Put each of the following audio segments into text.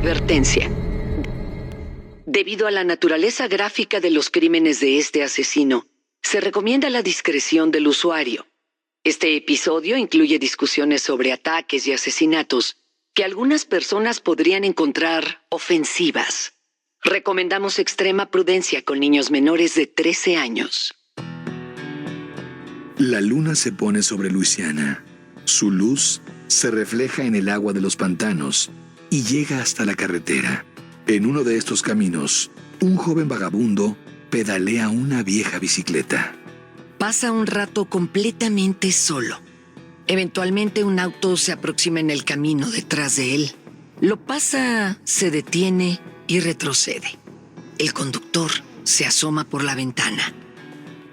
Advertencia. Debido a la naturaleza gráfica de los crímenes de este asesino, se recomienda la discreción del usuario. Este episodio incluye discusiones sobre ataques y asesinatos que algunas personas podrían encontrar ofensivas. Recomendamos extrema prudencia con niños menores de 13 años. La luna se pone sobre Luisiana. Su luz se refleja en el agua de los pantanos y llega hasta la carretera. En uno de estos caminos, un joven vagabundo pedalea una vieja bicicleta. Pasa un rato completamente solo. Eventualmente un auto se aproxima en el camino detrás de él. Lo pasa, se detiene y retrocede. El conductor se asoma por la ventana.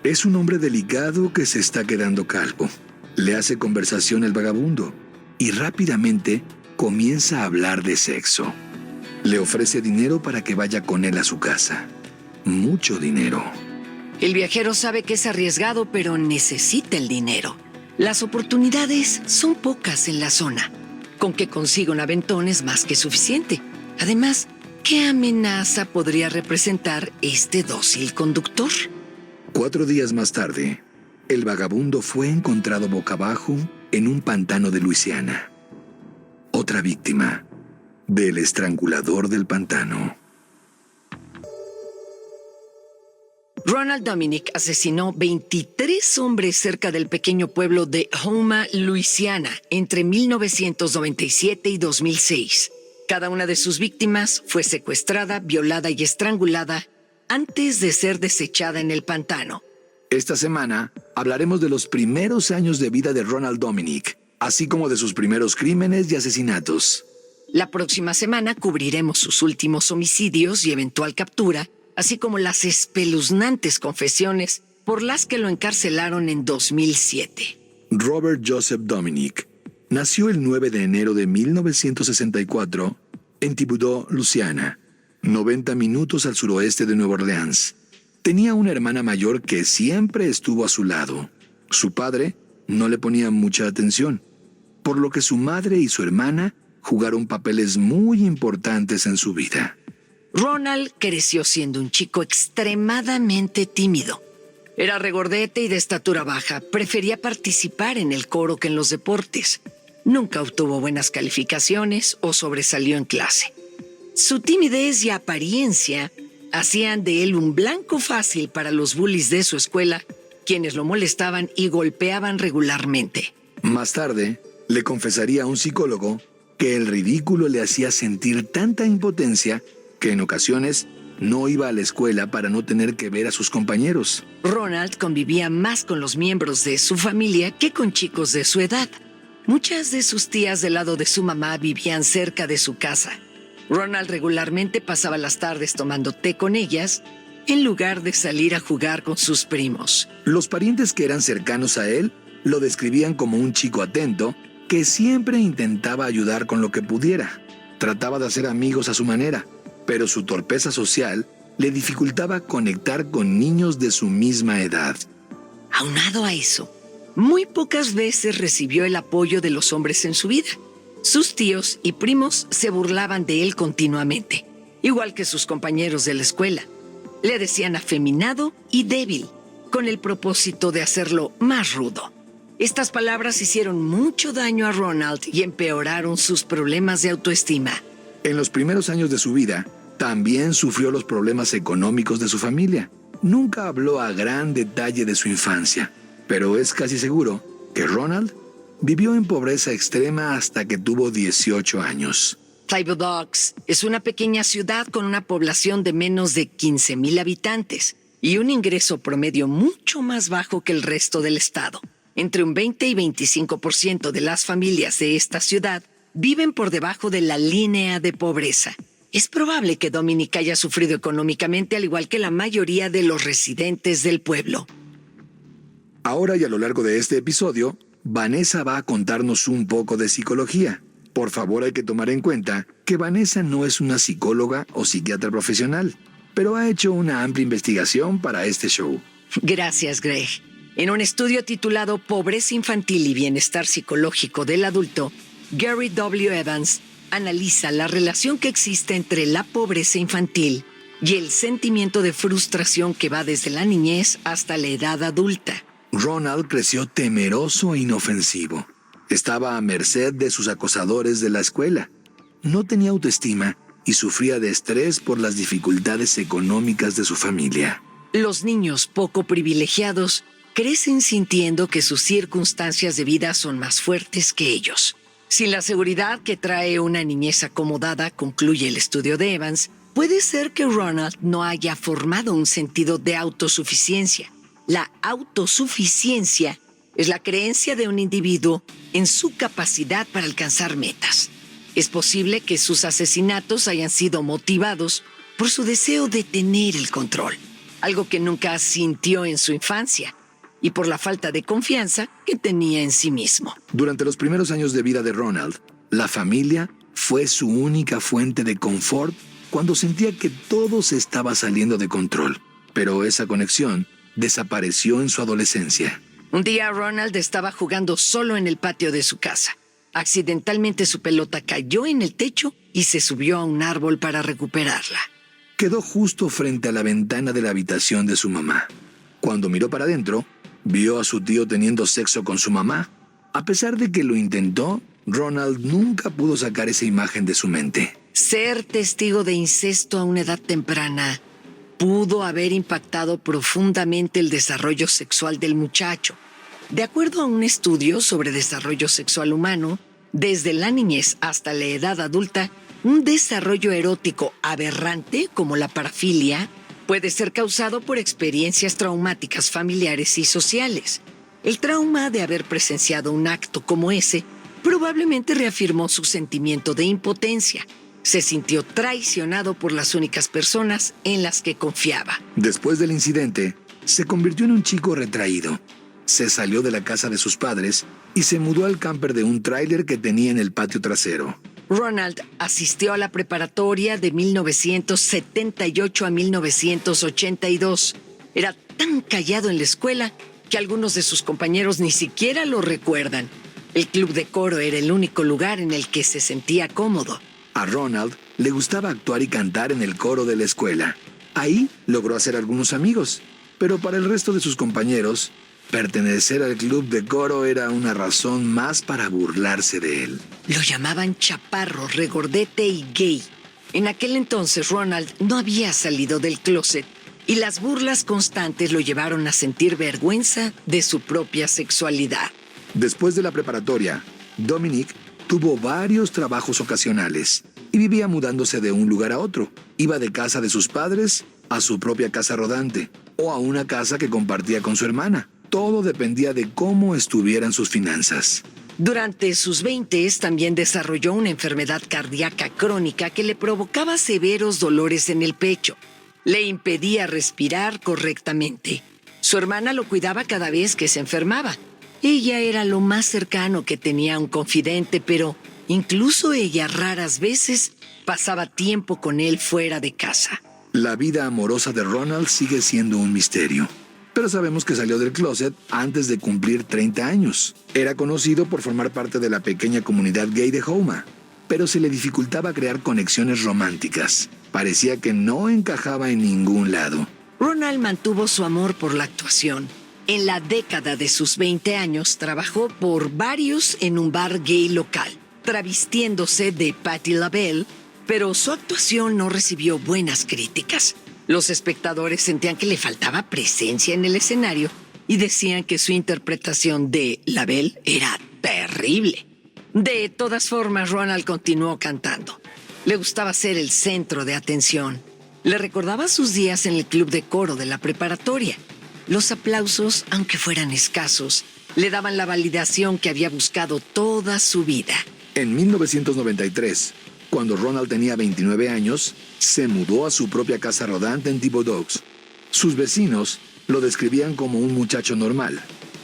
Es un hombre delicado que se está quedando calvo. Le hace conversación el vagabundo y rápidamente comienza a hablar de sexo. Le ofrece dinero para que vaya con él a su casa. Mucho dinero. El viajero sabe que es arriesgado, pero necesita el dinero. Las oportunidades son pocas en la zona. Con que consiga un aventón es más que suficiente. Además, ¿qué amenaza podría representar este dócil conductor? 4 días más tarde, el vagabundo fue encontrado boca abajo en un pantano de Luisiana. Otra víctima del estrangulador del pantano. Ronald Dominic asesinó 23 hombres cerca del pequeño pueblo de Houma, Luisiana, entre 1997 y 2006. Cada una de sus víctimas fue secuestrada, violada y estrangulada antes de ser desechada en el pantano. Esta semana hablaremos de los primeros años de vida de Ronald Dominic, así como de sus primeros crímenes y asesinatos. La próxima semana cubriremos sus últimos homicidios y eventual captura, así como las espeluznantes confesiones por las que lo encarcelaron en 2007. Robert Joseph Dominic nació el 9 de enero de 1964 en Thibodaux, Luisiana, 90 minutos al suroeste de Nueva Orleans. Tenía una hermana mayor que siempre estuvo a su lado. Su padre no le ponía mucha atención, por lo que su madre y su hermana jugaron papeles muy importantes en su vida. Ronald creció siendo un chico extremadamente tímido. Era regordete y de estatura baja. Prefería participar en el coro que en los deportes. Nunca obtuvo buenas calificaciones o sobresalió en clase. Su timidez y apariencia hacían de él un blanco fácil para los bullies de su escuela, quienes lo molestaban y golpeaban regularmente. Más tarde, le confesaría a un psicólogo que el ridículo le hacía sentir tanta impotencia que en ocasiones no iba a la escuela para no tener que ver a sus compañeros. Ronald convivía más con los miembros de su familia que con chicos de su edad. Muchas de sus tías del lado de su mamá vivían cerca de su casa. Ronald regularmente pasaba las tardes tomando té con ellas en lugar de salir a jugar con sus primos. Los parientes que eran cercanos a él lo describían como un chico atento que siempre intentaba ayudar con lo que pudiera. Trataba de hacer amigos a su manera, pero su torpeza social le dificultaba conectar con niños de su misma edad. Aunado a eso, muy pocas veces recibió el apoyo de los hombres en su vida. Sus tíos y primos se burlaban de él continuamente, igual que sus compañeros de la escuela. Le decían afeminado y débil, con el propósito de hacerlo más rudo. Estas palabras hicieron mucho daño a Ronald y empeoraron sus problemas de autoestima. En los primeros años de su vida, también sufrió los problemas económicos de su familia. Nunca habló a gran detalle de su infancia, pero es casi seguro que Ronald vivió en pobreza extrema hasta que tuvo 18 años. Thibodaux es una pequeña ciudad con una población de menos de 15,000 habitantes y un ingreso promedio mucho más bajo que el resto del estado. Entre un 20 y 25% de las familias de esta ciudad viven por debajo de la línea de pobreza. Es probable que Dominic haya sufrido económicamente al igual que la mayoría de los residentes del pueblo. Ahora y a lo largo de este episodio, Vanessa va a contarnos un poco de psicología. Por favor, hay que tomar en cuenta que Vanessa no es una psicóloga o psiquiatra profesional, pero ha hecho una amplia investigación para este show. Gracias, Greg. En un estudio titulado Pobreza infantil y bienestar psicológico del adulto, Gary W. Evans analiza la relación que existe entre la pobreza infantil y el sentimiento de frustración que va desde la niñez hasta la edad adulta. Ronald creció temeroso e inofensivo. Estaba a merced de sus acosadores de la escuela. No tenía autoestima y sufría de estrés por las dificultades económicas de su familia. Los niños poco privilegiados crecen sintiendo que sus circunstancias de vida son más fuertes que ellos. Sin la seguridad que trae una niñez acomodada, concluye el estudio de Evans, puede ser que Ronald no haya formado un sentido de autosuficiencia. La autosuficiencia es la creencia de un individuo en su capacidad para alcanzar metas. Es posible que sus asesinatos hayan sido motivados por su deseo de tener el control, algo que nunca sintió en su infancia, y por la falta de confianza que tenía en sí mismo. Durante los primeros años de vida de Ronald, la familia fue su única fuente de confort cuando sentía que todo se estaba saliendo de control. Pero esa conexión desapareció en su adolescencia. Un día Ronald estaba jugando solo en el patio de su casa. Accidentalmente su pelota cayó en el techo y se subió a un árbol para recuperarla. Quedó justo frente a la ventana de la habitación de su mamá. Cuando miró para adentro, vio a su tío teniendo sexo con su mamá. A pesar de que lo intentó, Ronald nunca pudo sacar esa imagen de su mente. Ser testigo de incesto a una edad temprana pudo haber impactado profundamente el desarrollo sexual del muchacho. De acuerdo a un estudio sobre desarrollo sexual humano, desde la niñez hasta la edad adulta, un desarrollo erótico aberrante como la parafilia puede ser causado por experiencias traumáticas familiares y sociales. El trauma de haber presenciado un acto como ese probablemente reafirmó su sentimiento de impotencia. Se sintió traicionado por las únicas personas en las que confiaba. Después del incidente, se convirtió en un chico retraído. Se salió de la casa de sus padres y se mudó al camper de un tráiler que tenía en el patio trasero. Ronald asistió a la preparatoria de 1978 a 1982. Era tan callado en la escuela que algunos de sus compañeros ni siquiera lo recuerdan. El club de coro era el único lugar en el que se sentía cómodo. A Ronald le gustaba actuar y cantar en el coro de la escuela. Ahí logró hacer algunos amigos, pero para el resto de sus compañeros, pertenecer al club de coro era una razón más para burlarse de él. Lo llamaban chaparro, regordete y gay. En aquel entonces Ronald no había salido del closet y las burlas constantes lo llevaron a sentir vergüenza de su propia sexualidad. Después de la preparatoria, Dominic tuvo varios trabajos ocasionales y vivía mudándose de un lugar a otro. Iba de casa de sus padres a su propia casa rodante o a una casa que compartía con su hermana. Todo dependía de cómo estuvieran sus finanzas. Durante sus 20s también desarrolló una enfermedad cardíaca crónica que le provocaba severos dolores en el pecho. Le impedía respirar correctamente. Su hermana lo cuidaba cada vez que se enfermaba. Ella era lo más cercano que tenía a un confidente, pero incluso ella raras veces pasaba tiempo con él fuera de casa. La vida amorosa de Ronald sigue siendo un misterio. Pero sabemos que salió del closet antes de cumplir 30 años. Era conocido por formar parte de la pequeña comunidad gay de Houma, pero se le dificultaba crear conexiones románticas. Parecía que no encajaba en ningún lado. Ronald mantuvo su amor por la actuación. En la década de sus 20 años trabajó por varios en un bar gay local, travestiéndose de Patti LaBelle, pero su actuación no recibió buenas críticas. Los espectadores sentían que le faltaba presencia en el escenario y decían que su interpretación de LaBelle era terrible. De todas formas, Ronald continuó cantando. Le gustaba ser el centro de atención. Le recordaba sus días en el club de coro de la preparatoria. Los aplausos, aunque fueran escasos, le daban la validación que había buscado toda su vida. En 1993, cuando Ronald tenía 29 años, se mudó a su propia casa rodante en Thibodaux. Sus vecinos lo describían como un muchacho normal.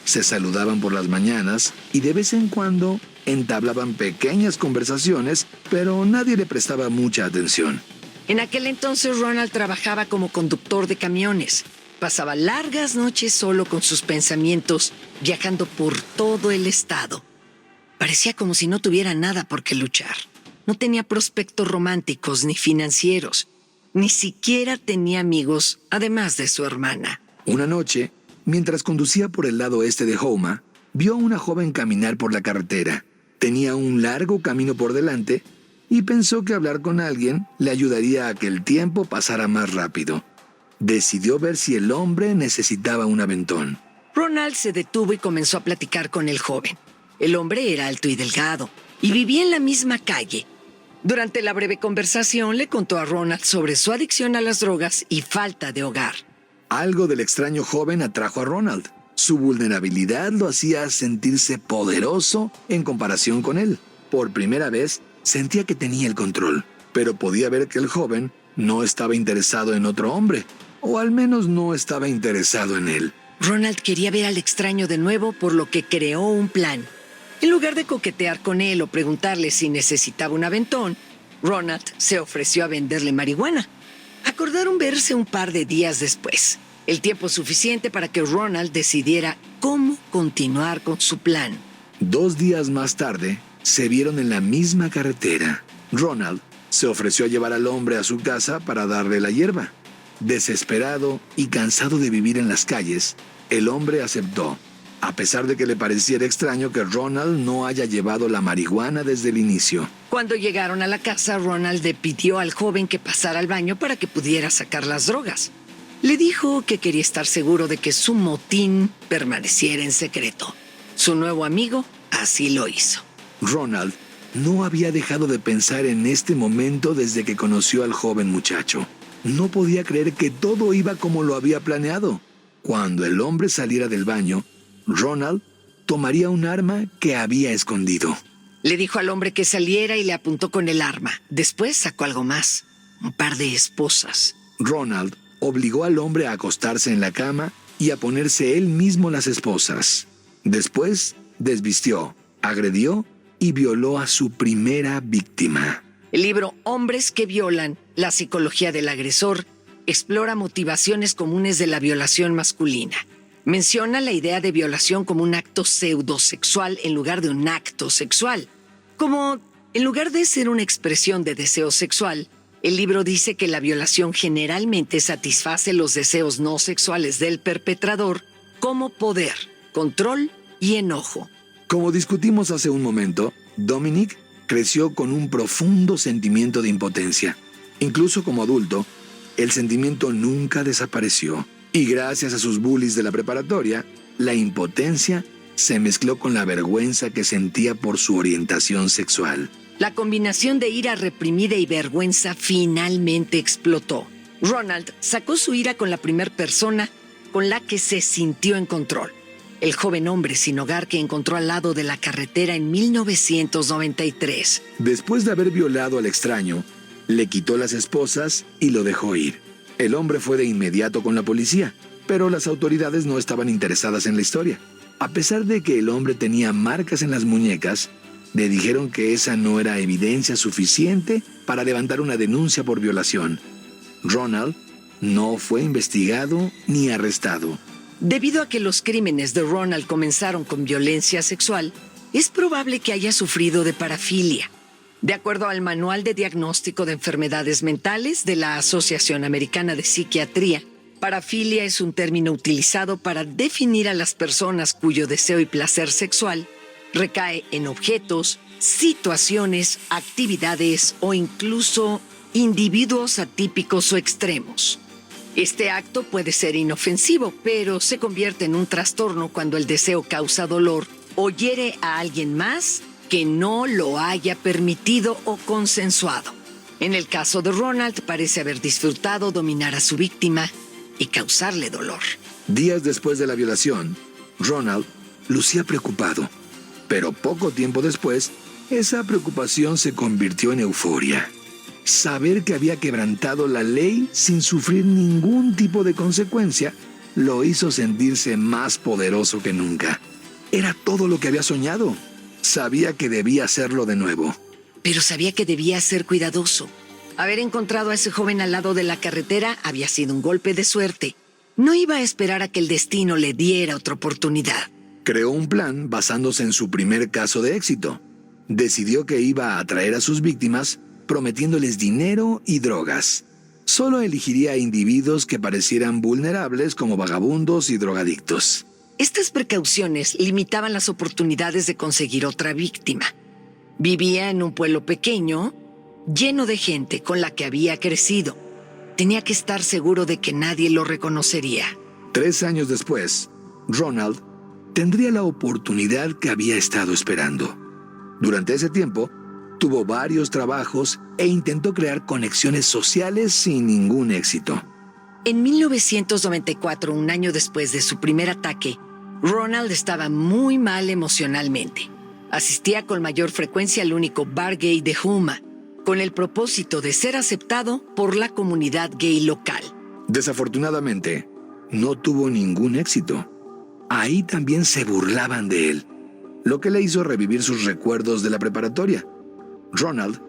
Se saludaban por las mañanas y de vez en cuando entablaban pequeñas conversaciones, pero nadie le prestaba mucha atención. En aquel entonces Ronald trabajaba como conductor de camiones. Pasaba largas noches solo con sus pensamientos, viajando por todo el estado. Parecía como si no tuviera nada por qué luchar. no tenía prospectos románticos ni financieros. Ni siquiera tenía amigos, además de su hermana. Una noche, mientras conducía por el lado este de Houma, vio a una joven caminar por la carretera. Tenía un largo camino por delante y pensó que hablar con alguien le ayudaría a que el tiempo pasara más rápido. Decidió ver si el hombre necesitaba un aventón. Ronald se detuvo y comenzó a platicar con el joven. El hombre era alto y delgado y vivía en la misma calle. Durante la breve conversación le contó a Ronald sobre su adicción a las drogas y falta de hogar. Algo del extraño joven atrajo a Ronald. Su vulnerabilidad lo hacía sentirse poderoso en comparación con él. Por primera vez, sentía que tenía el control, pero podía ver que el joven no estaba interesado en otro hombre, o al menos no estaba interesado en él. Ronald quería ver al extraño de nuevo, por lo que creó un plan. En lugar de coquetear con él o preguntarle si necesitaba un aventón, Ronald se ofreció a venderle marihuana. Acordaron verse un par de días después, el tiempo suficiente para que Ronald decidiera cómo continuar con su plan. 2 días más tarde, se vieron en la misma carretera. Ronald se ofreció a llevar al hombre a su casa para darle la hierba. Desesperado y cansado de vivir en las calles, el hombre aceptó, a pesar de que le pareciera extraño que Ronald no haya llevado la marihuana desde el inicio. Cuando llegaron a la casa, Ronald le pidió al joven que pasara al baño para que pudiera sacar las drogas. Le dijo que quería estar seguro de que su motín permaneciera en secreto. Su nuevo amigo así lo hizo. Ronald no había dejado de pensar en este momento desde que conoció al joven muchacho. No podía creer que todo iba como lo había planeado. Cuando el hombre saliera del baño, Ronald tomaría un arma que había escondido. Le dijo al hombre que saliera y le apuntó con el arma. Después sacó algo más, un par de esposas. Ronald obligó al hombre a acostarse en la cama y a ponerse él mismo las esposas. Después, desvistió, agredió y violó a su primera víctima. El libro Hombres que violan, la psicología del agresor, explora motivaciones comunes de la violación masculina. Menciona la idea de violación como un acto pseudosexual en lugar de un acto sexual. Como, en lugar de ser una expresión de deseo sexual, el libro dice que la violación generalmente satisface los deseos no sexuales del perpetrador como poder, control y enojo. Como discutimos hace un momento, Dominic creció con un profundo sentimiento de impotencia. Incluso como adulto, el sentimiento nunca desapareció. Y gracias a sus bullies de la preparatoria, la impotencia se mezcló con la vergüenza que sentía por su orientación sexual. La combinación de ira reprimida y vergüenza finalmente explotó. Ronald sacó su ira con la primera persona con la que se sintió en control. El joven hombre sin hogar que encontró al lado de la carretera en 1993. Después de haber violado al extraño, le quitó las esposas y lo dejó ir. El hombre fue de inmediato con la policía, pero las autoridades no estaban interesadas en la historia. A pesar de que el hombre tenía marcas en las muñecas, le dijeron que esa no era evidencia suficiente para levantar una denuncia por violación. Ronald no fue investigado ni arrestado. Debido a que los crímenes de Ronald comenzaron con violencia sexual, es probable que haya sufrido de parafilia. De acuerdo al Manual de Diagnóstico de Enfermedades Mentales de la Asociación Americana de Psiquiatría, parafilia es un término utilizado para definir a las personas cuyo deseo y placer sexual recae en objetos, situaciones, actividades o incluso individuos atípicos o extremos. Este acto puede ser inofensivo, pero se convierte en un trastorno cuando el deseo causa dolor o hiere a alguien más que no lo haya permitido o consensuado. En el caso de Ronald, parece haber disfrutado dominar a su víctima y causarle dolor. Días después de la violación, Ronald lucía preocupado, pero poco tiempo después, esa preocupación se convirtió en euforia. Saber que había quebrantado la ley sin sufrir ningún tipo de consecuencia lo hizo sentirse más poderoso que nunca. Era todo lo que había soñado. Sabía que debía hacerlo de nuevo. Pero sabía que debía ser cuidadoso. Haber encontrado a ese joven al lado de la carretera había sido un golpe de suerte. No iba a esperar a que el destino le diera otra oportunidad. Creó un plan basándose en su primer caso de éxito. decidió que iba a atraer a sus víctimas prometiéndoles dinero y drogas. Solo elegiría a individuos que parecieran vulnerables como vagabundos y drogadictos. Estas precauciones limitaban las oportunidades de conseguir otra víctima. Vivía en un pueblo pequeño, lleno de gente con la que había crecido. Tenía que estar seguro de que nadie lo reconocería. 3 años después, Ronald tendría la oportunidad que había estado esperando. Durante ese tiempo, tuvo varios trabajos e intentó crear conexiones sociales sin ningún éxito. En 1994, un año después de su primer ataque, Ronald estaba muy mal emocionalmente. Asistía con mayor frecuencia al único bar gay de Houma, con el propósito de ser aceptado por la comunidad gay local. Desafortunadamente, no tuvo ningún éxito. Ahí también se burlaban de él, lo que le hizo revivir sus recuerdos de la preparatoria. Ronald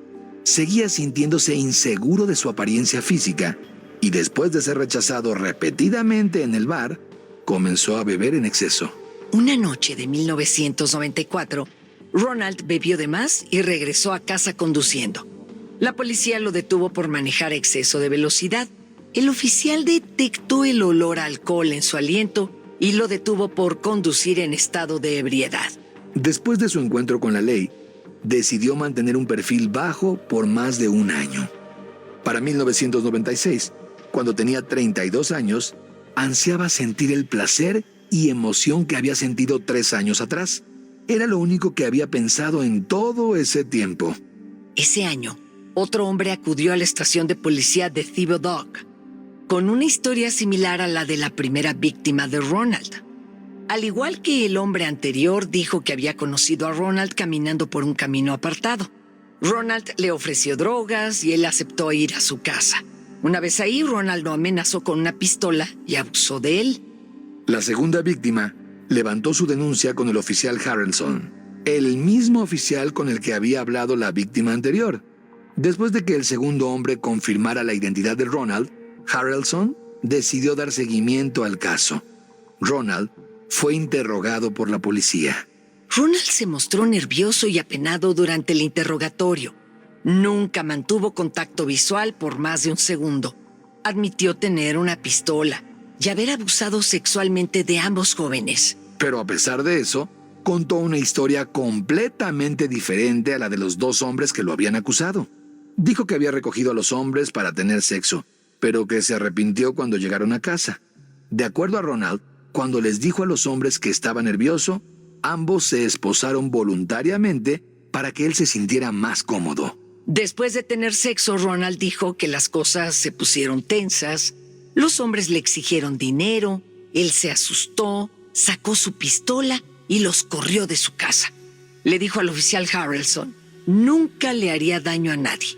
seguía sintiéndose inseguro de su apariencia física y después de ser rechazado repetidamente en el bar, comenzó a beber en exceso. Una noche de 1994, Ronald bebió de más y regresó a casa conduciendo. La policía lo detuvo por manejar a exceso de velocidad. El oficial detectó el olor a alcohol en su aliento y lo detuvo por conducir en estado de ebriedad. Después de su encuentro con la ley, decidió mantener un perfil bajo por más de un año. Para 1996, cuando tenía 32 años, ansiaba sentir el placer y emoción que había sentido 3 años atrás. Era lo único que había pensado en todo ese tiempo. Ese año, otro hombre acudió a la estación de policía de Thibodaux Dog, con una historia similar a la de la primera víctima de Ronald. Al igual que el hombre anterior, dijo que había conocido a Ronald caminando por un camino apartado. Ronald le ofreció drogas y él aceptó ir a su casa. Una vez ahí, Ronald lo amenazó con una pistola y abusó de él. La segunda víctima levantó su denuncia con el oficial Harrelson, el mismo oficial con el que había hablado la víctima anterior. Después de que el segundo hombre confirmara la identidad de Ronald, Harrelson decidió dar seguimiento al caso. Ronald fue interrogado por la policía. Ronald se mostró nervioso y apenado durante el interrogatorio. Nunca mantuvo contacto visual por más de un segundo. Admitió tener una pistola y haber abusado sexualmente de ambos jóvenes. Pero a pesar de eso, contó una historia completamente diferente a la de los 2 hombres que lo habían acusado. Dijo que había recogido a los hombres para tener sexo, pero que se arrepintió cuando llegaron a casa. De acuerdo a Ronald, cuando les dijo a los hombres que estaba nervioso, ambos se esposaron voluntariamente para que él se sintiera más cómodo. Después de tener sexo, Ronald dijo que las cosas se pusieron tensas. Los hombres le exigieron dinero, él se asustó, sacó su pistola y los corrió de su casa. Le dijo al oficial Harrelson: nunca le haría daño a nadie.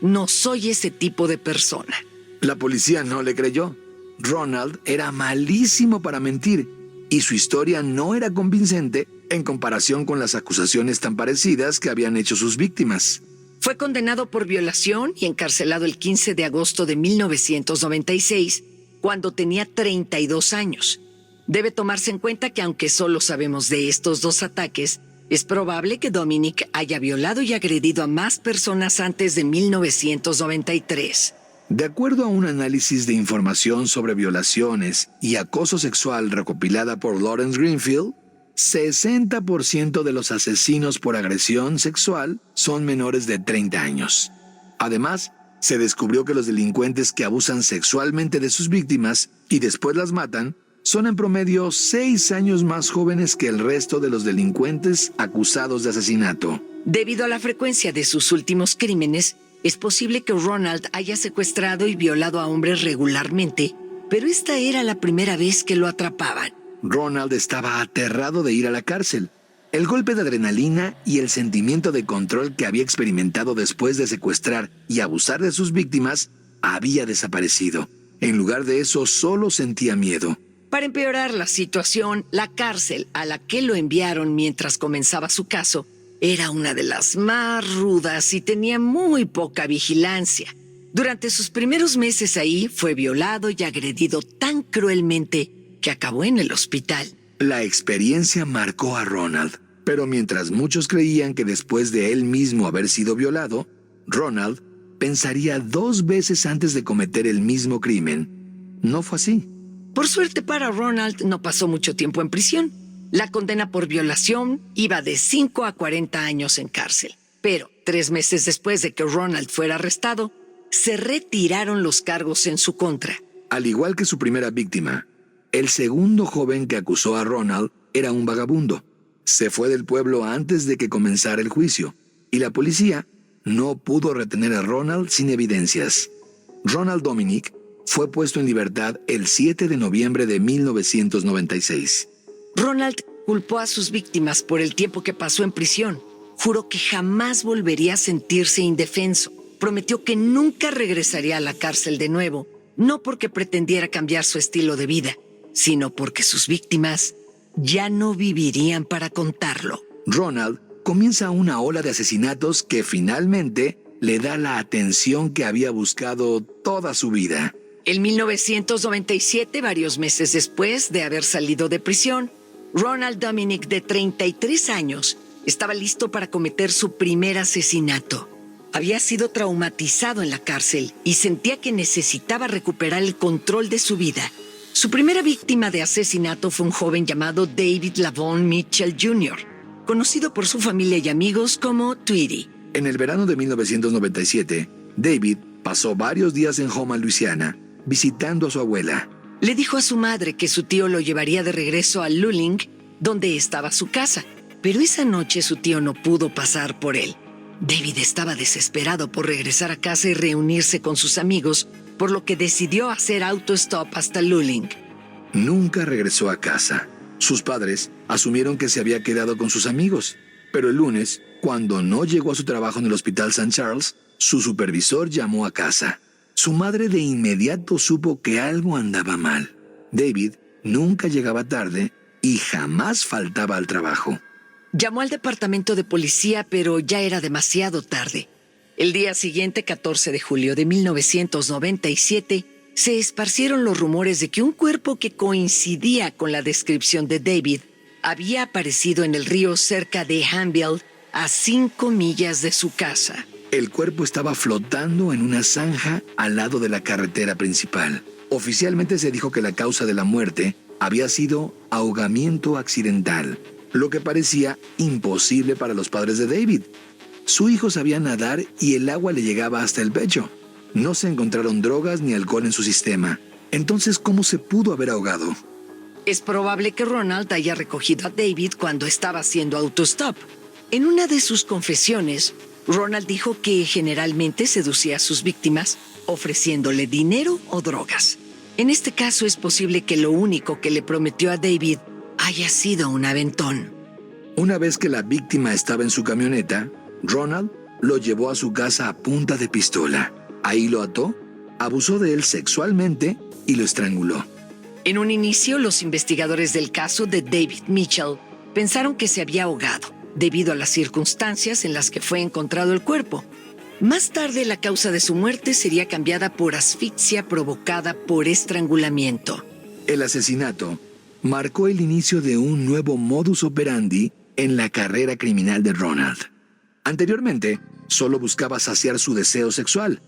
No soy ese tipo de persona. La policía no le creyó. Ronald era malísimo para mentir y su historia no era convincente en comparación con las acusaciones tan parecidas que habían hecho sus víctimas. Fue condenado por violación y encarcelado el 15 de agosto de 1996, cuando tenía 32 años. Debe tomarse en cuenta que aunque solo sabemos de estos 2 ataques, es probable que Dominic haya violado y agredido a más personas antes de 1993. De acuerdo a un análisis de información sobre violaciones y acoso sexual recopilada por Lawrence Greenfield, 60% de los asesinos por agresión sexual son menores de 30 años. Además, se descubrió que los delincuentes que abusan sexualmente de sus víctimas y después las matan son en promedio 6 años más jóvenes que el resto de los delincuentes acusados de asesinato. Debido a la frecuencia de sus últimos crímenes, es posible que Ronald haya secuestrado y violado a hombres regularmente, pero esta era la primera vez que lo atrapaban. Ronald estaba aterrado de ir a la cárcel. El golpe de adrenalina y el sentimiento de control que había experimentado después de secuestrar y abusar de sus víctimas había desaparecido. En lugar de eso, solo sentía miedo. Para empeorar la situación, la cárcel a la que lo enviaron mientras comenzaba su caso era una de las más rudas y tenía muy poca vigilancia. Durante sus primeros meses ahí fue violado y agredido tan cruelmente que acabó en el hospital. La experiencia marcó a Ronald. Pero mientras muchos creían que después de él mismo haber sido violado, Ronald pensaría 2 veces antes de cometer el mismo crimen, no fue así. Por suerte para Ronald, no pasó mucho tiempo en prisión. La condena por violación iba de 5 a 40 años en cárcel. Pero 3 meses después de que Ronald fuera arrestado, se retiraron los cargos en su contra. Al igual que su primera víctima, el segundo joven que acusó a Ronald era un vagabundo. Se fue del pueblo antes de que comenzara el juicio, y la policía no pudo retener a Ronald sin evidencias. Ronald Dominic fue puesto en libertad el 7 de noviembre de 1996. Ronald culpó a sus víctimas por el tiempo que pasó en prisión. Juró que jamás volvería a sentirse indefenso. Prometió que nunca regresaría a la cárcel de nuevo, no porque pretendiera cambiar su estilo de vida, sino porque sus víctimas ya no vivirían para contarlo. Ronald comienza una ola de asesinatos que finalmente le da la atención que había buscado toda su vida. En 1997, varios meses después de haber salido de prisión, Ronald Dominic, de 33 años, estaba listo para cometer su primer asesinato. Había sido traumatizado en la cárcel y sentía que necesitaba recuperar el control de su vida. Su primera víctima de asesinato fue un joven llamado David Lavon Mitchell Jr., conocido por su familia y amigos como Tweety. En el verano de 1997, David pasó varios días en Houma, Luisiana, visitando a su abuela. Le dijo a su madre que su tío lo llevaría de regreso a Luling, donde estaba su casa, pero esa noche su tío no pudo pasar por él. David estaba desesperado por regresar a casa y reunirse con sus amigos, por lo que decidió hacer autostop hasta Luling. Nunca regresó a casa. Sus padres asumieron que se había quedado con sus amigos, pero el lunes, cuando no llegó a su trabajo en el Hospital St. Charles, su supervisor llamó a casa. Su madre de inmediato supo que algo andaba mal. David nunca llegaba tarde y jamás faltaba al trabajo. Llamó al departamento de policía, pero ya era demasiado tarde. El día siguiente, 14 de julio de 1997, se esparcieron los rumores de que un cuerpo que coincidía con la descripción de David había aparecido en el río cerca de Hanville, a 5 millas de su casa. El cuerpo estaba flotando en una zanja al lado de la carretera principal. Oficialmente se dijo que la causa de la muerte había sido ahogamiento accidental, lo que parecía imposible para los padres de David. Su hijo sabía nadar y el agua le llegaba hasta el pecho. No se encontraron drogas ni alcohol en su sistema. Entonces, ¿cómo se pudo haber ahogado? Es probable que Ronald haya recogido a David cuando estaba haciendo autostop. En una de sus confesiones, Ronald dijo que generalmente seducía a sus víctimas ofreciéndole dinero o drogas. En este caso es posible que lo único que le prometió a David haya sido un aventón. Una vez que la víctima estaba en su camioneta, Ronald lo llevó a su casa a punta de pistola. Ahí lo ató, abusó de él sexualmente y lo estranguló. En un inicio, los investigadores del caso de David Mitchell pensaron que se había ahogado debido a las circunstancias en las que fue encontrado el cuerpo. Más tarde, la causa de su muerte sería cambiada por asfixia provocada por estrangulamiento. El asesinato marcó el inicio de un nuevo modus operandi en la carrera criminal de Ronald. Anteriormente, solo buscaba saciar su deseo sexual,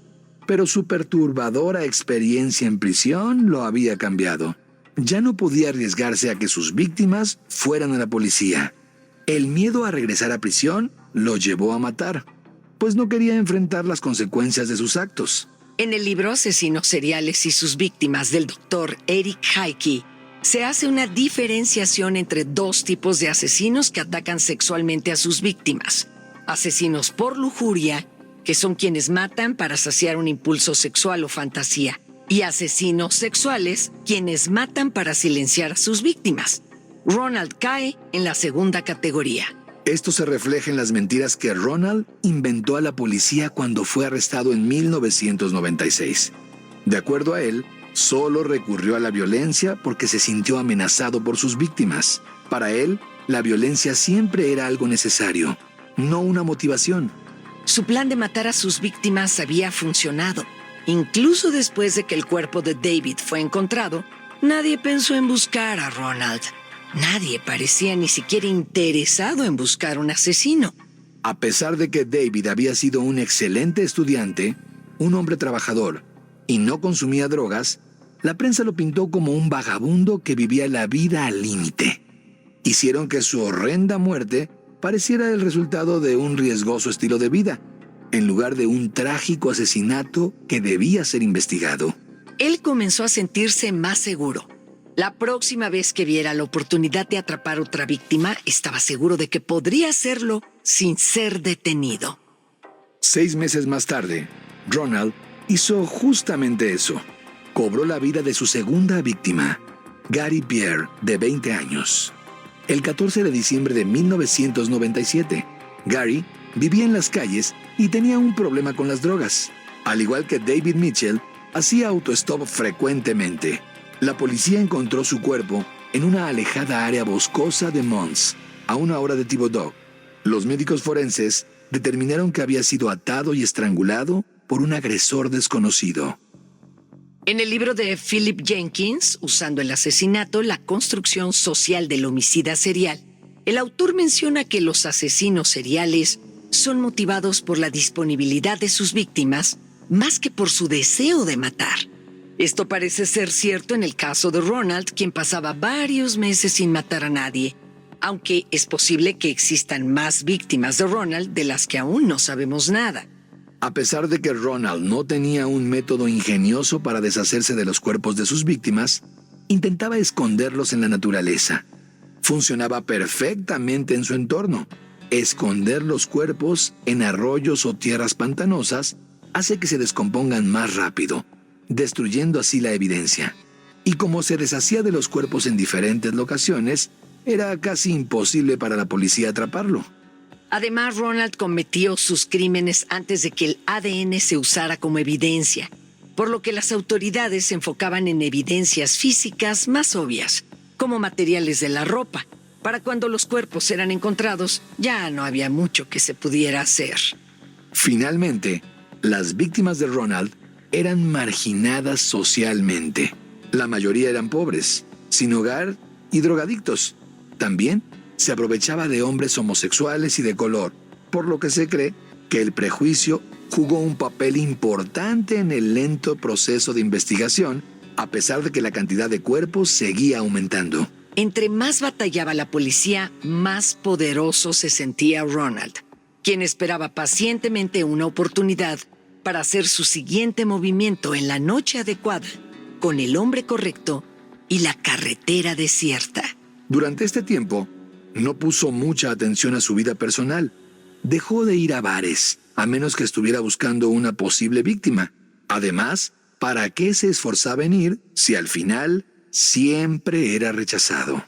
pero su perturbadora experiencia en prisión lo había cambiado. Ya no podía arriesgarse a que sus víctimas fueran a la policía. El miedo a regresar a prisión lo llevó a matar, pues no quería enfrentar las consecuencias de sus actos. En el libro Asesinos seriales y sus víctimas del Dr. Eric Heike, se hace una diferenciación entre 2 tipos de asesinos que atacan sexualmente a sus víctimas. Asesinos por lujuria, que son quienes matan para saciar un impulso sexual o fantasía, y asesinos sexuales, quienes matan para silenciar a sus víctimas. Ronald cae en la segunda categoría. Esto se refleja en las mentiras que Ronald inventó a la policía cuando fue arrestado en 1996. De acuerdo a él, solo recurrió a la violencia porque se sintió amenazado por sus víctimas. Para él, la violencia siempre era algo necesario, no una motivación. Su plan de matar a sus víctimas había funcionado. Incluso después de que el cuerpo de David fue encontrado, nadie pensó en buscar a Ronald. Nadie parecía ni siquiera interesado en buscar un asesino. A pesar de que David había sido un excelente estudiante, un hombre trabajador y no consumía drogas, la prensa lo pintó como un vagabundo que vivía la vida al límite. Hicieron que su horrenda muerte pareciera el resultado de un riesgoso estilo de vida, en lugar de un trágico asesinato que debía ser investigado. Él comenzó a sentirse más seguro. La próxima vez que viera la oportunidad de atrapar otra víctima, estaba seguro de que podría hacerlo sin ser detenido. 6 meses más tarde, Ronald hizo justamente eso. Cobró la vida de su segunda víctima, Gary Pierre, de 20 años. El 14 de diciembre de 1997, Gary vivía en las calles y tenía un problema con las drogas. Al igual que David Mitchell, hacía autostop frecuentemente. La policía encontró su cuerpo en una alejada área boscosa de Mons, a 1 hora de Thibodaux. Los médicos forenses determinaron que había sido atado y estrangulado por un agresor desconocido. En el libro de Philip Jenkins, Usando el asesinato, la construcción social del homicida serial, el autor menciona que los asesinos seriales son motivados por la disponibilidad de sus víctimas más que por su deseo de matar. Esto parece ser cierto en el caso de Ronald, quien pasaba varios meses sin matar a nadie, aunque es posible que existan más víctimas de Ronald de las que aún no sabemos nada. A pesar de que Ronald no tenía un método ingenioso para deshacerse de los cuerpos de sus víctimas, intentaba esconderlos en la naturaleza. Funcionaba perfectamente en su entorno. Esconder los cuerpos en arroyos o tierras pantanosas hace que se descompongan más rápido, destruyendo así la evidencia. Y como se deshacía de los cuerpos en diferentes locaciones, era casi imposible para la policía atraparlo. Además, Ronald cometió sus crímenes antes de que el ADN se usara como evidencia, por lo que las autoridades se enfocaban en evidencias físicas más obvias, como materiales de la ropa. Para cuando los cuerpos eran encontrados, ya no había mucho que se pudiera hacer. Finalmente, las víctimas de Ronald eran marginadas socialmente. La mayoría eran pobres, sin hogar y drogadictos. También se aprovechaba de hombres homosexuales y de color, por lo que se cree que el prejuicio jugó un papel importante en el lento proceso de investigación, a pesar de que la cantidad de cuerpos seguía aumentando. Entre más batallaba la policía, más poderoso se sentía Ronald, quien esperaba pacientemente una oportunidad para hacer su siguiente movimiento en la noche adecuada, con el hombre correcto y la carretera desierta. Durante este tiempo, no puso mucha atención a su vida personal. Dejó de ir a bares, a menos que estuviera buscando una posible víctima. Además, ¿para qué se esforzaba en ir si al final siempre era rechazado?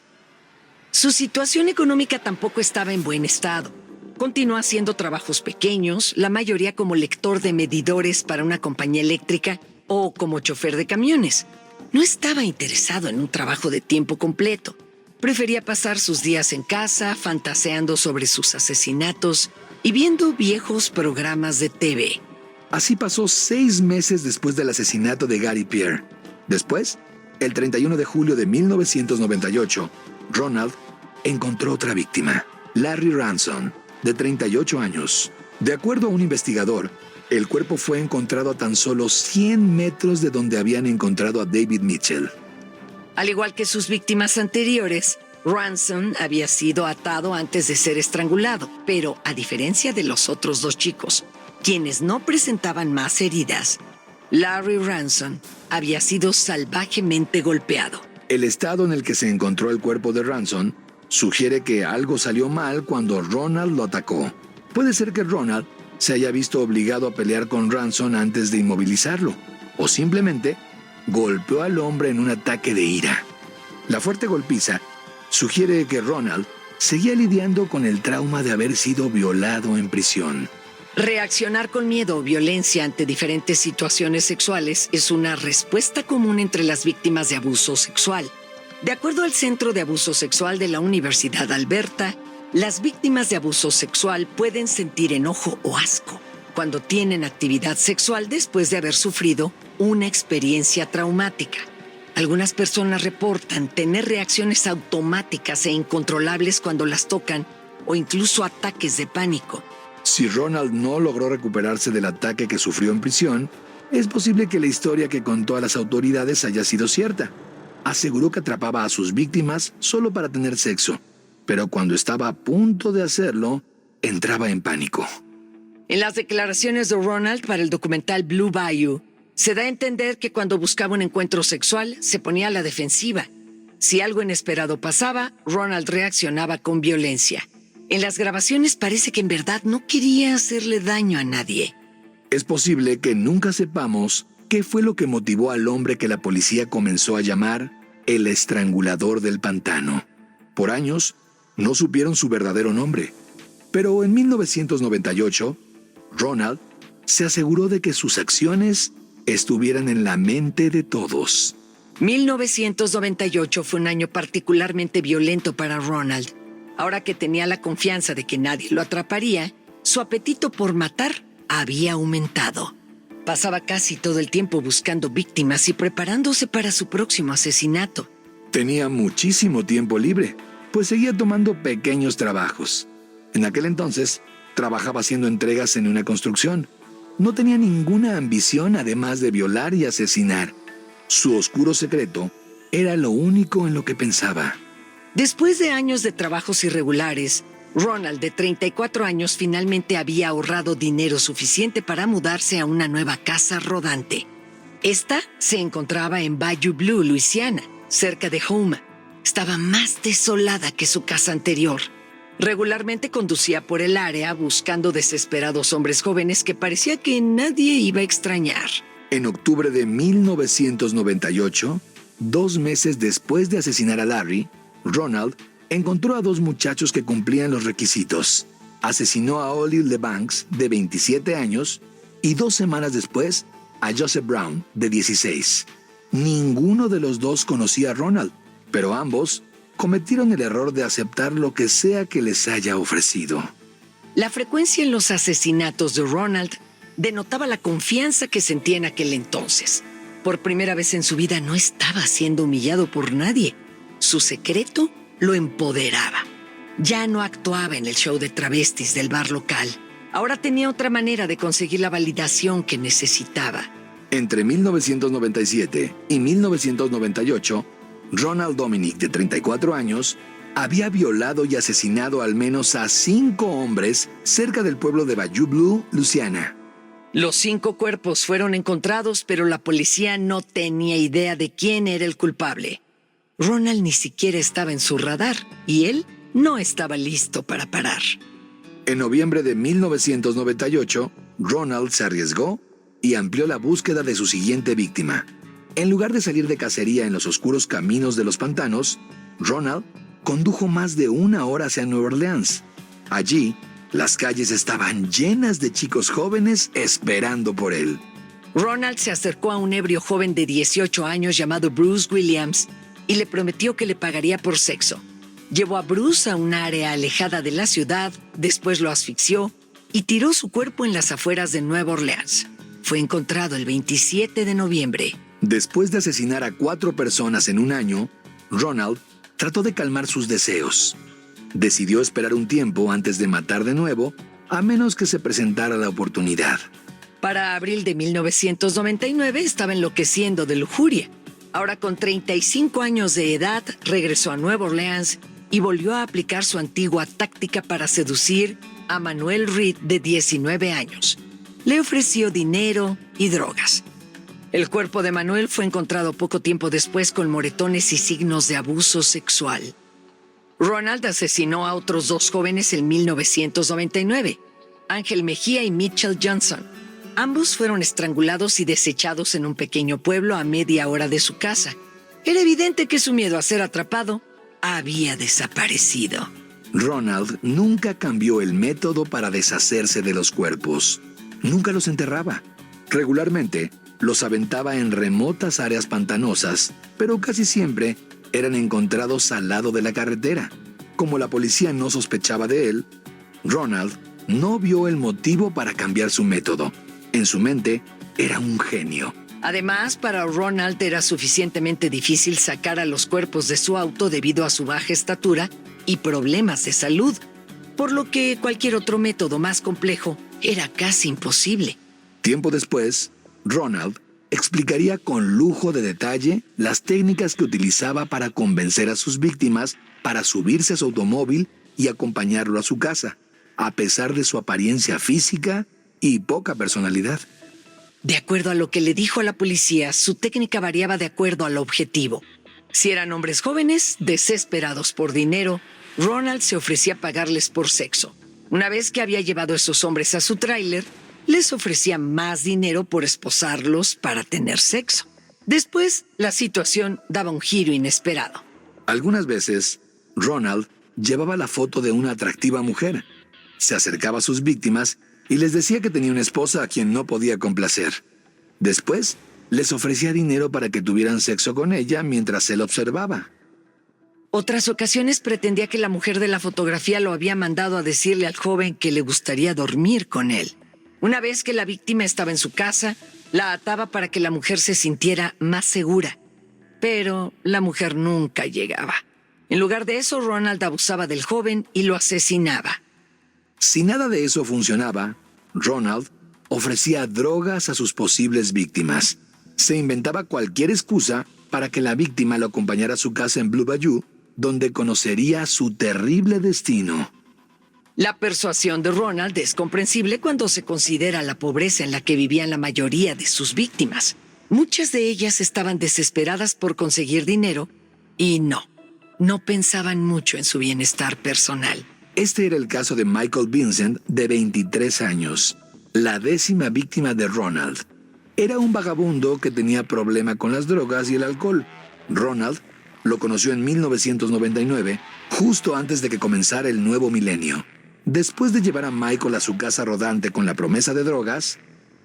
Su situación económica tampoco estaba en buen estado. Continuó haciendo trabajos pequeños, la mayoría como lector de medidores para una compañía eléctrica o como chofer de camiones. No estaba interesado en un trabajo de tiempo completo. Prefería pasar sus días en casa, fantaseando sobre sus asesinatos y viendo viejos programas de TV. Así pasó 6 meses después del asesinato de Gary Pierre. Después, el 31 de julio de 1998, Ronald encontró otra víctima, Larry Ransom, de 38 años. De acuerdo a un investigador, el cuerpo fue encontrado a tan solo 100 metros de donde habían encontrado a David Mitchell. Al igual que sus víctimas anteriores, Ransom había sido atado antes de ser estrangulado, pero a diferencia de los otros 2 chicos, quienes no presentaban más heridas, Larry Ransom había sido salvajemente golpeado. El estado en el que se encontró el cuerpo de Ransom sugiere que algo salió mal cuando Ronald lo atacó. Puede ser que Ronald se haya visto obligado a pelear con Ransom antes de inmovilizarlo, o simplemente golpeó al hombre en un ataque de ira. La fuerte golpiza sugiere que Ronald seguía lidiando con el trauma de haber sido violado en prisión. Reaccionar con miedo o violencia ante diferentes situaciones sexuales es una respuesta común entre las víctimas de abuso sexual. De acuerdo al Centro de Abuso Sexual de la Universidad Alberta, las víctimas de abuso sexual pueden sentir enojo o asco cuando tienen actividad sexual después de haber sufrido una experiencia traumática. Algunas personas reportan tener reacciones automáticas e incontrolables cuando las tocan o incluso ataques de pánico. Si Ronald no logró recuperarse del ataque que sufrió en prisión, es posible que la historia que contó a las autoridades haya sido cierta. Aseguró que atrapaba a sus víctimas solo para tener sexo, pero cuando estaba a punto de hacerlo, entraba en pánico. En las declaraciones de Ronald para el documental Blue Bayou, se da a entender que cuando buscaba un encuentro sexual, se ponía a la defensiva. Si algo inesperado pasaba, Ronald reaccionaba con violencia. En las grabaciones parece que en verdad no quería hacerle daño a nadie. Es posible que nunca sepamos qué fue lo que motivó al hombre que la policía comenzó a llamar el estrangulador del pantano. Por años, no supieron su verdadero nombre. Pero en 1998, Ronald se aseguró de que sus acciones estuvieran en la mente de todos. 1998 fue un año particularmente violento para Ronald. Ahora que tenía la confianza de que nadie lo atraparía, su apetito por matar había aumentado. Pasaba casi todo el tiempo buscando víctimas y preparándose para su próximo asesinato. Tenía muchísimo tiempo libre, pues seguía tomando pequeños trabajos. En aquel entonces, trabajaba haciendo entregas en una construcción. No tenía ninguna ambición además de violar y asesinar. Su oscuro secreto era lo único en lo que pensaba. Después de años de trabajos irregulares, Ronald, de 34 años, finalmente había ahorrado dinero suficiente para mudarse a una nueva casa rodante. Esta se encontraba en Bayou Blue, Luisiana, cerca de Houma. Estaba más desolada que su casa anterior. Regularmente conducía por el área buscando desesperados hombres jóvenes que parecía que nadie iba a extrañar. En octubre de 1998, 2 meses después de asesinar a Larry, Ronald encontró a 2 muchachos que cumplían los requisitos. Asesinó a Olive LeBanks, de 27 años, y 2 semanas después a Joseph Brown, de 16. Ninguno de los dos conocía a Ronald, pero ambos cometieron el error de aceptar lo que sea que les haya ofrecido. La frecuencia en los asesinatos de Ronald denotaba la confianza que sentía en aquel entonces. Por primera vez en su vida no estaba siendo humillado por nadie. Su secreto lo empoderaba. Ya no actuaba en el show de travestis del bar local. Ahora tenía otra manera de conseguir la validación que necesitaba. Entre 1997 y 1998, Ronald Dominic, de 34 años, había violado y asesinado al menos a 5 hombres cerca del pueblo de Bayou Blue, Luisiana. Los 5 cuerpos fueron encontrados, pero la policía no tenía idea de quién era el culpable. Ronald ni siquiera estaba en su radar y él no estaba listo para parar. En noviembre de 1998, Ronald se arriesgó y amplió la búsqueda de su siguiente víctima. En lugar de salir de cacería en los oscuros caminos de los pantanos, Ronald condujo más de 1 hora hacia Nueva Orleans. Allí, las calles estaban llenas de chicos jóvenes esperando por él. Ronald se acercó a un ebrio joven de 18 años llamado Bruce Williams y le prometió que le pagaría por sexo. Llevó a Bruce a un área alejada de la ciudad, después lo asfixió y tiró su cuerpo en las afueras de Nueva Orleans. Fue encontrado el 27 de noviembre. Después de asesinar a 4 personas en un año, Ronald trató de calmar sus deseos. Decidió esperar un tiempo antes de matar de nuevo, a menos que se presentara la oportunidad. Para abril de 1999 estaba enloqueciendo de lujuria. Ahora, con 35 años de edad, regresó a Nueva Orleans y volvió a aplicar su antigua táctica para seducir a Manuel Reed, de 19 años. Le ofreció dinero y drogas. El cuerpo de Manuel fue encontrado poco tiempo después con moretones y signos de abuso sexual. Ronald asesinó a otros 2 jóvenes en 1999, Ángel Mejía y Mitchell Johnson. Ambos fueron estrangulados y desechados en un pequeño pueblo a media hora de su casa. Era evidente que su miedo a ser atrapado había desaparecido. Ronald nunca cambió el método para deshacerse de los cuerpos. Nunca los enterraba. Regularmente, los aventaba en remotas áreas pantanosas, pero casi siempre eran encontrados al lado de la carretera. Como la policía no sospechaba de él, Ronald no vio el motivo para cambiar su método. En su mente, era un genio. Además, para Ronald era suficientemente difícil sacar a los cuerpos de su auto debido a su baja estatura y problemas de salud, por lo que cualquier otro método más complejo era casi imposible. Tiempo después, Ronald explicaría con lujo de detalle las técnicas que utilizaba para convencer a sus víctimas para subirse a su automóvil y acompañarlo a su casa, a pesar de su apariencia física y poca personalidad. De acuerdo a lo que le dijo a la policía, su técnica variaba de acuerdo al objetivo. Si eran hombres jóvenes, desesperados por dinero, Ronald se ofrecía a pagarles por sexo. Una vez que había llevado a esos hombres a su tráiler, les ofrecía más dinero por esposarlos para tener sexo. Después, la situación daba un giro inesperado. Algunas veces, Ronald llevaba la foto de una atractiva mujer. Se acercaba a sus víctimas y les decía que tenía una esposa a quien no podía complacer. Después, les ofrecía dinero para que tuvieran sexo con ella mientras él observaba. Otras ocasiones pretendía que la mujer de la fotografía lo había mandado a decirle al joven que le gustaría dormir con él. Una vez que la víctima estaba en su casa, la ataba para que la mujer se sintiera más segura. Pero la mujer nunca llegaba. En lugar de eso, Ronald abusaba del joven y lo asesinaba. Si nada de eso funcionaba, Ronald ofrecía drogas a sus posibles víctimas. Se inventaba cualquier excusa para que la víctima lo acompañara a su casa en Blue Bayou, donde conocería su terrible destino. La persuasión de Ronald es comprensible cuando se considera la pobreza en la que vivían la mayoría de sus víctimas. Muchas de ellas estaban desesperadas por conseguir dinero y no pensaban mucho en su bienestar personal. Este era el caso de Michael Vincent, de 23 años, la 10ª víctima de Ronald. Era un vagabundo que tenía problema con las drogas y el alcohol. Ronald lo conoció en 1999, justo antes de que comenzara el nuevo milenio. Después de llevar a Michael a su casa rodante con la promesa de drogas,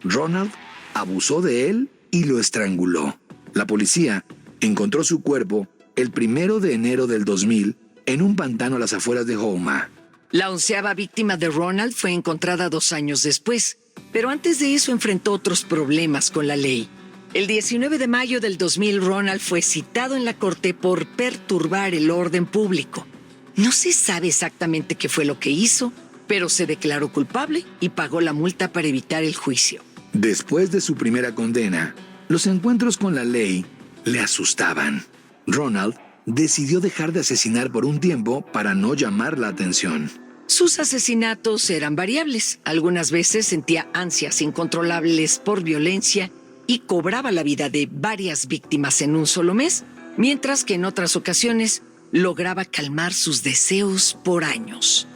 Ronald abusó de él y lo estranguló. La policía encontró su cuerpo el 1 de enero del 2000 en un pantano a las afueras de Houma. La 11ª víctima de Ronald fue encontrada 2 años después, pero antes de eso enfrentó otros problemas con la ley. El 19 de mayo del 2000, Ronald fue citado en la corte por perturbar el orden público. No se sabe exactamente qué fue lo que hizo, pero se declaró culpable y pagó la multa para evitar el juicio. Después de su primera condena, los encuentros con la ley le asustaban. Ronald decidió dejar de asesinar por un tiempo para no llamar la atención. Sus asesinatos eran variables. Algunas veces sentía ansias incontrolables por violencia y cobraba la vida de varias víctimas en un solo mes, mientras que en otras ocasiones lograba calmar sus deseos por años.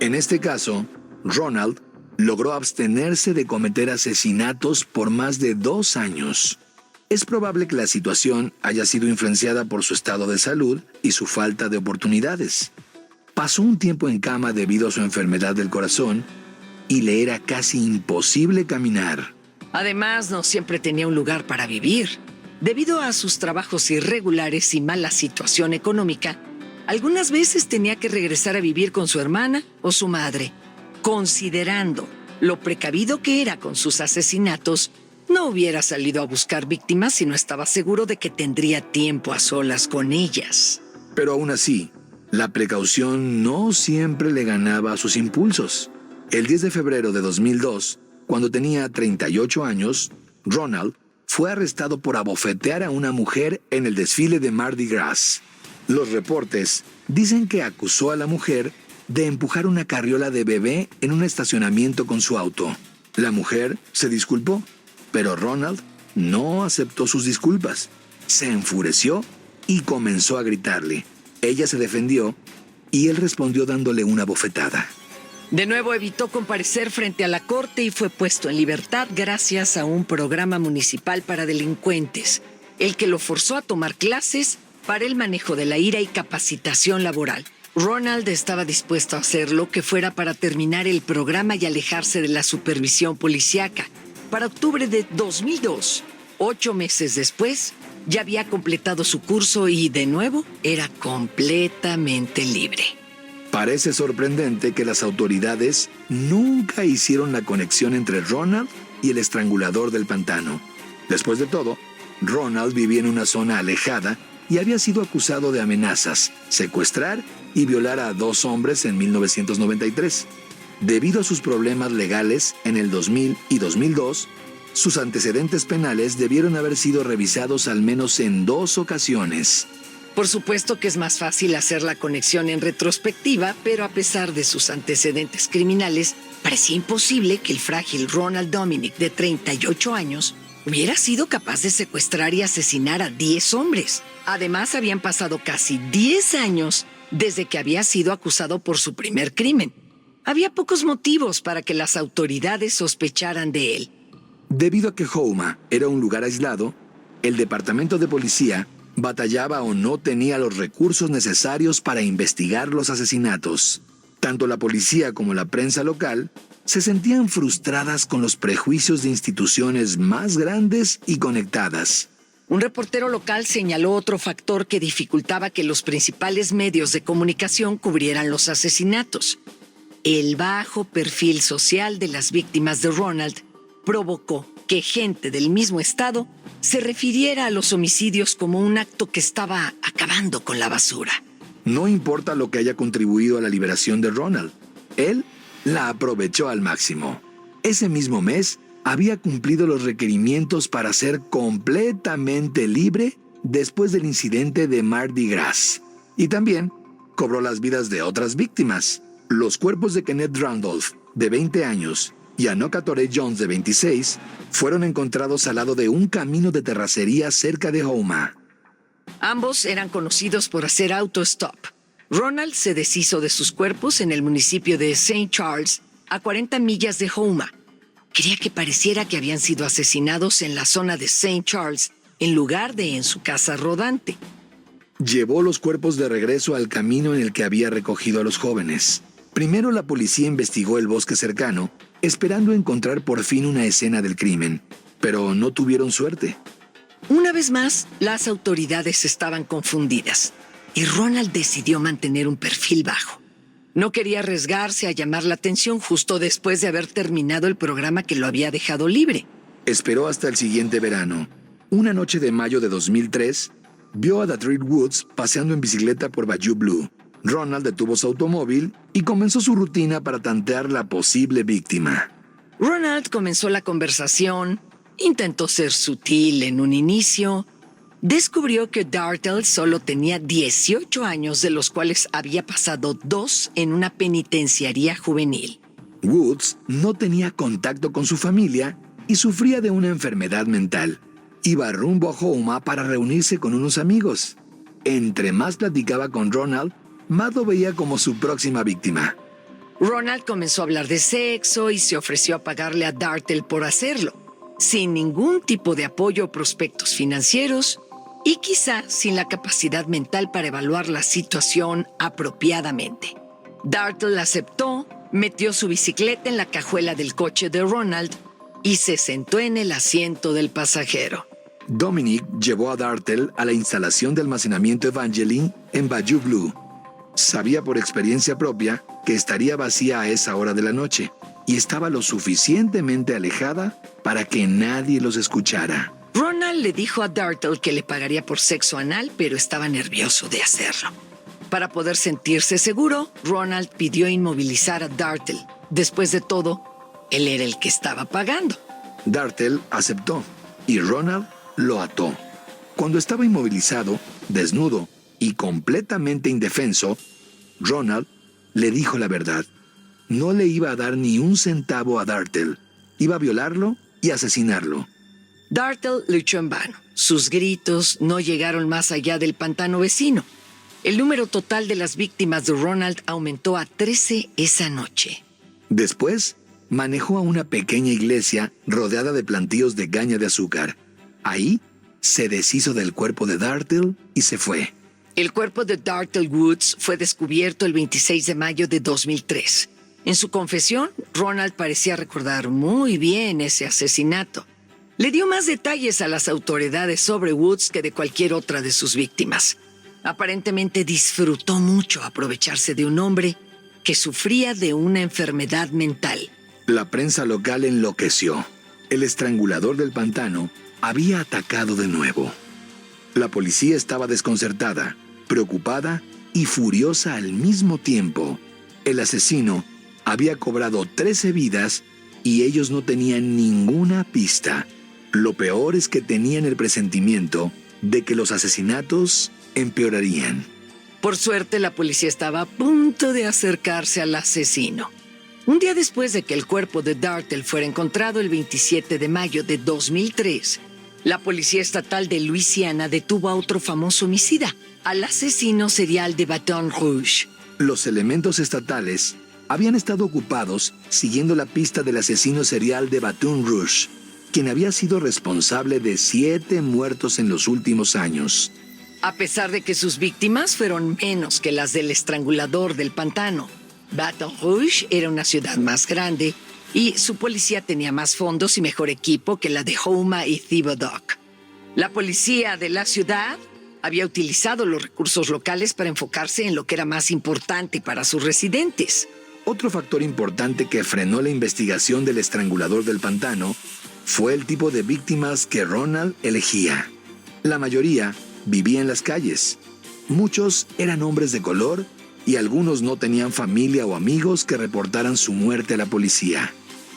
En este caso, Ronald logró abstenerse de cometer asesinatos por más de 2 años. Es probable que la situación haya sido influenciada por su estado de salud y su falta de oportunidades. Pasó un tiempo en cama debido a su enfermedad del corazón y le era casi imposible caminar. Además, no siempre tenía un lugar para vivir. Debido a sus trabajos irregulares y mala situación económica, algunas veces tenía que regresar a vivir con su hermana o su madre. Considerando lo precavido que era con sus asesinatos, no hubiera salido a buscar víctimas si no estaba seguro de que tendría tiempo a solas con ellas. Pero aún así, la precaución no siempre le ganaba a sus impulsos. El 10 de febrero de 2002, cuando tenía 38 años, Ronald fue arrestado por abofetear a una mujer en el desfile de Mardi Gras. Los reportes dicen que acusó a la mujer de empujar una carriola de bebé en un estacionamiento con su auto. La mujer se disculpó, pero Ronald no aceptó sus disculpas. Se enfureció y comenzó a gritarle. Ella se defendió y él respondió dándole una bofetada. De nuevo evitó comparecer frente a la corte y fue puesto en libertad gracias a un programa municipal para delincuentes, el que lo forzó a tomar clases para el manejo de la ira y capacitación laboral. Ronald estaba dispuesto a hacer lo que fuera para terminar el programa y alejarse de la supervisión policíaca. Para octubre de 2002, 8 meses después, ya había completado su curso y, de nuevo, era completamente libre. Parece sorprendente que las autoridades nunca hicieron la conexión entre Ronald y el estrangulador del pantano. Después de todo, Ronald vivía en una zona alejada y había sido acusado de amenazas, secuestrar y violar a 2 hombres en 1993. Debido a sus problemas legales en el 2000 y 2002, sus antecedentes penales debieron haber sido revisados al menos en 2 ocasiones. Por supuesto que es más fácil hacer la conexión en retrospectiva, pero a pesar de sus antecedentes criminales, parecía imposible que el frágil Ronald Dominic, de 38 años, hubiera sido capaz de secuestrar y asesinar a 10 hombres. Además, habían pasado casi 10 años desde que había sido acusado por su primer crimen. Había pocos motivos para que las autoridades sospecharan de él. Debido a que Houma era un lugar aislado, el departamento de policía batallaba o no tenía los recursos necesarios para investigar los asesinatos. Tanto la policía como la prensa local se sentían frustradas con los prejuicios de instituciones más grandes y conectadas. Un reportero local señaló otro factor que dificultaba que los principales medios de comunicación cubrieran los asesinatos. El bajo perfil social de las víctimas de Ronald provocó que gente del mismo estado se refiriera a los homicidios como un acto que estaba acabando con la basura. No importa lo que haya contribuido a la liberación de Ronald, él la aprovechó al máximo. Ese mismo mes había cumplido los requerimientos para ser completamente libre después del incidente de Mardi Gras. Y también cobró las vidas de otras víctimas. Los cuerpos de Kenneth Randolph, de 20 años, y Anoka Torrey Jones, de 26, fueron encontrados al lado de un camino de terracería cerca de Houma. Ambos eran conocidos por hacer autostop. Ronald se deshizo de sus cuerpos en el municipio de St. Charles, a 40 millas de Houma. Quería que pareciera que habían sido asesinados en la zona de St. Charles, en lugar de en su casa rodante. Llevó los cuerpos de regreso al camino en el que había recogido a los jóvenes. Primero la policía investigó el bosque cercano, esperando encontrar por fin una escena del crimen, pero no tuvieron suerte. Una vez más, las autoridades estaban confundidas, y Ronald decidió mantener un perfil bajo. No quería arriesgarse a llamar la atención justo después de haber terminado el programa que lo había dejado libre. Esperó hasta el siguiente verano. Una noche de mayo de 2003, vio a Datrid Woods paseando en bicicleta por Bayou Blue. Ronald detuvo su automóvil y comenzó su rutina para tantear la posible víctima. Ronald comenzó la conversación, intentó ser sutil en un inicio, descubrió que Dartel solo tenía 18 años, de los cuales había pasado 2 en una penitenciaría juvenil. Woods no tenía contacto con su familia y sufría de una enfermedad mental. Iba rumbo a Houma para reunirse con unos amigos. Entre más platicaba con Ronald, más lo veía como su próxima víctima. Ronald comenzó a hablar de sexo y se ofreció a pagarle a Dartel por hacerlo, sin ningún tipo de apoyo o prospectos financieros, y quizá sin la capacidad mental para evaluar la situación apropiadamente. Dartel aceptó, metió su bicicleta en la cajuela del coche de Ronald y se sentó en el asiento del pasajero. Dominic llevó a Dartel a la instalación de almacenamiento Evangeline en Bayou Blue. Sabía por experiencia propia que estaría vacía a esa hora de la noche y estaba lo suficientemente alejada para que nadie los escuchara. Ronald le dijo a Dartel que le pagaría por sexo anal, pero estaba nervioso de hacerlo. Para poder sentirse seguro, Ronald pidió inmovilizar a Dartel. Después de todo, él era el que estaba pagando. Dartel aceptó y Ronald lo ató. Cuando estaba inmovilizado, desnudo y completamente indefenso, Ronald le dijo la verdad. No le iba a dar ni un centavo a Dartel. Iba a violarlo y asesinarlo. Dartel luchó en vano. Sus gritos no llegaron más allá del pantano vecino. El número total de las víctimas de Ronald aumentó a 13 esa noche. Después, manejó a una pequeña iglesia rodeada de plantíos de caña de azúcar. Ahí, se deshizo del cuerpo de Dartel y se fue. El cuerpo de Dartel Woods fue descubierto el 26 de mayo de 2003. En su confesión, Ronald parecía recordar muy bien ese asesinato. Le dio más detalles a las autoridades sobre Woods que de cualquier otra de sus víctimas. Aparentemente disfrutó mucho aprovecharse de un hombre que sufría de una enfermedad mental. La prensa local enloqueció. El estrangulador del pantano había atacado de nuevo. La policía estaba desconcertada, preocupada y furiosa al mismo tiempo. El asesino había cobrado 13 vidas y ellos no tenían ninguna pista. Lo peor es que tenían el presentimiento de que los asesinatos empeorarían. Por suerte, la policía estaba a punto de acercarse al asesino. Un día después de que el cuerpo de Dartel fuera encontrado el 27 de mayo de 2003, la Policía Estatal de Luisiana detuvo a otro famoso homicida, al asesino serial de Baton Rouge. Los elementos estatales habían estado ocupados siguiendo la pista del asesino serial de Baton Rouge, quien había sido responsable de 7 muertos en los últimos años. A pesar de que sus víctimas fueron menos que las del estrangulador del pantano, Baton Rouge era una ciudad más grande y su policía tenía más fondos y mejor equipo que la de Houma y Thibodaux. La policía de la ciudad había utilizado los recursos locales para enfocarse en lo que era más importante para sus residentes. Otro factor importante que frenó la investigación del estrangulador del pantano fue el tipo de víctimas que Ronald elegía. La mayoría vivía en las calles. Muchos eran hombres de color y algunos no tenían familia o amigos que reportaran su muerte a la policía.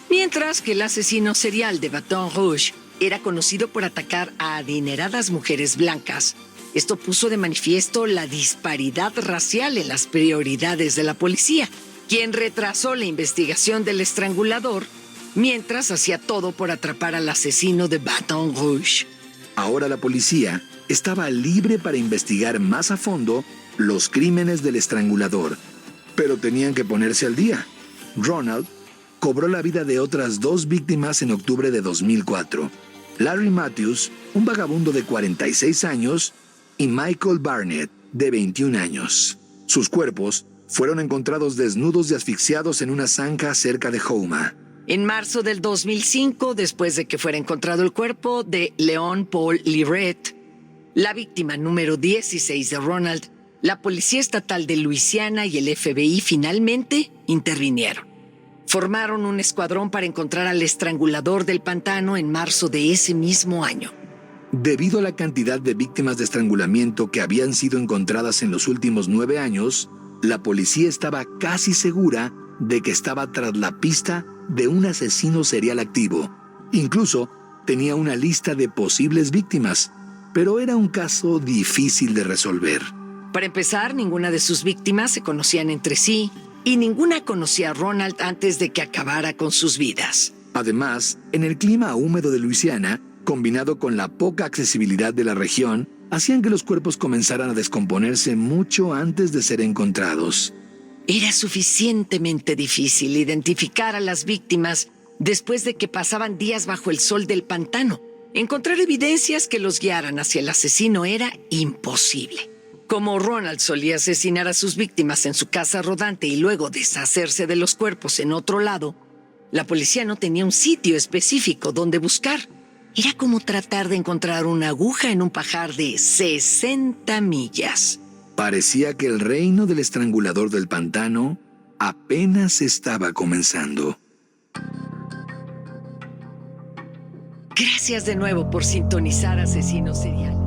Mientras que el asesino serial de Baton Rouge era conocido por atacar a adineradas mujeres blancas, esto puso de manifiesto la disparidad racial en las prioridades de la policía, quien retrasó la investigación del estrangulador mientras hacía todo por atrapar al asesino de Baton Rouge. Ahora la policía estaba libre para investigar más a fondo los crímenes del estrangulador, pero tenían que ponerse al día. Ronald cobró la vida de otras 2 víctimas en octubre de 2004. Larry Matthews, un vagabundo de 46 años, y Michael Barnett, de 21 años. Sus cuerpos fueron encontrados desnudos y asfixiados en una zanja cerca de Houma. En marzo del 2005, después de que fuera encontrado el cuerpo de Leon Paul Liret, la víctima número 16 de Ronald, la Policía Estatal de Luisiana y el FBI finalmente intervinieron. Formaron un escuadrón para encontrar al estrangulador del pantano en marzo de ese mismo año. Debido a la cantidad de víctimas de estrangulamiento que habían sido encontradas en los últimos 9 años, la policía estaba casi segura de que estaba tras la pista de un asesino serial activo. Incluso tenía una lista de posibles víctimas, pero era un caso difícil de resolver. Para empezar, ninguna de sus víctimas se conocían entre sí y ninguna conocía a Ronald antes de que acabara con sus vidas. Además, en el clima húmedo de Luisiana, combinado con la poca accesibilidad de la región, hacían que los cuerpos comenzaran a descomponerse mucho antes de ser encontrados. Era suficientemente difícil identificar a las víctimas después de que pasaban días bajo el sol del pantano. Encontrar evidencias que los guiaran hacia el asesino era imposible. Como Ronald solía asesinar a sus víctimas en su casa rodante y luego deshacerse de los cuerpos en otro lado, la policía no tenía un sitio específico donde buscar. Era como tratar de encontrar una aguja en un pajar de 60 millas. Parecía que el reino del estrangulador del pantano apenas estaba comenzando. Gracias de nuevo por sintonizar Asesino Serial.